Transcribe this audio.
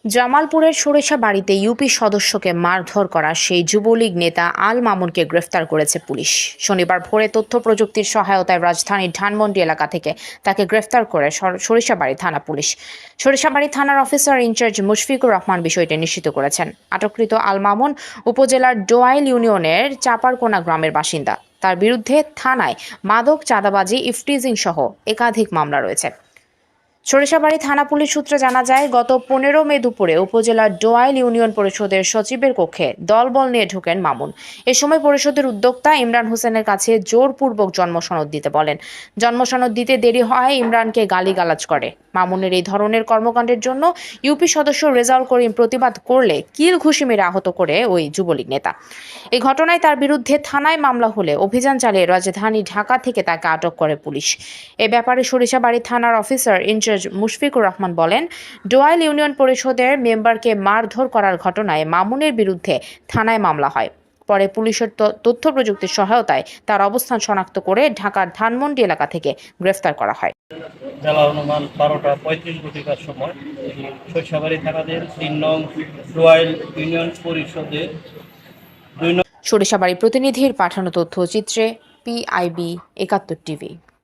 জামালপুরের সরিষাবাড়ীতে ইউপি সদস্যকে মারধর করা সেই যুবলীগ নেতা আল মামুনকে গ্রেফতার করেছে পুলিশ। শনিবার ভোরে তথ্য প্রযুক্তির সহায়তায় রাজধানীর ধানমন্ডি এলাকা থেকে তাকে গ্রেফতার করে সরিষাবাড়ী থানা পুলিশ। সরিষাবাড়ী থানার অফিসার ইনচার্জ মুশফিকুর রহমান বিষয়টি নিশ্চিত করেছেন। আটককৃত আল মামুন উপজেলার ডোয়াইল ইউনিয়নের চাপারকোনা গ্রামের বাসিন্দা। তার বিরুদ্ধে থানায় মাদক, চাঁদাবাজি, ইফটিজিং সহ একাধিক মামলা রয়েছে। সরিষাবাড়ী থানা পুলিশ সূত্রে জানা যায়, গত 15 মে দুপুরে উপজেলার ডোয়াইল ইউনিয়ন পরিষদের সচিবের কক্ষে দলবল নিয়ে ঢোকেন মামুন। এ সময় পরিষদের উদ্যোক্তা ইমরান হোসেনের কাছে জোরপূর্বক জন্মসনদ দিতে বলেন। জন্মসনদ দিতে দেরি হয় ইমরানকে গালিগালাজ করে। মামুনের এই ধরনের কর্মকাণ্ডের জন্য ইউপি সদস্য রেজাউল করিম প্রতিবাদ করলে কিল ঘুষি মেরে আহত করে ওই যুবলীগ নেতা। এই ঘটনায় তার বিরুদ্ধে থানায় মামলা হলে অভিযান চালিয়ে রাজধানী ঢাকা থেকে তাকে আটক করে পুলিশ। এ ব্যাপারে সরিষাবাড়ী থানার অফিসার ইনচার্জ মুশফিকুর রহমান বলেন, ডোয়াইল ইউনিয়ন পরিষদের মেম্বারকে মারধর করার ঘটনায় মামুনের বিরুদ্ধে থানায় মামলা হয়। পরে পুলিশের তথ্য প্রযুক্তির সহায়তায় তার অবস্থান শনাক্ত করে ঢাকার ধানমন্ডি এলাকা থেকে গ্রেফতার করা হয়। বেলা অনুমান 12:35 সময় সরিষাবাড়ী থানাধীন 3 নং ডোয়াইল ইউনিয়ন পরিষদে 2 নং সরিষাবাড়ী প্রতিনিধির পাঠানো তথ্যচিত্রে PIB 71 টিভি।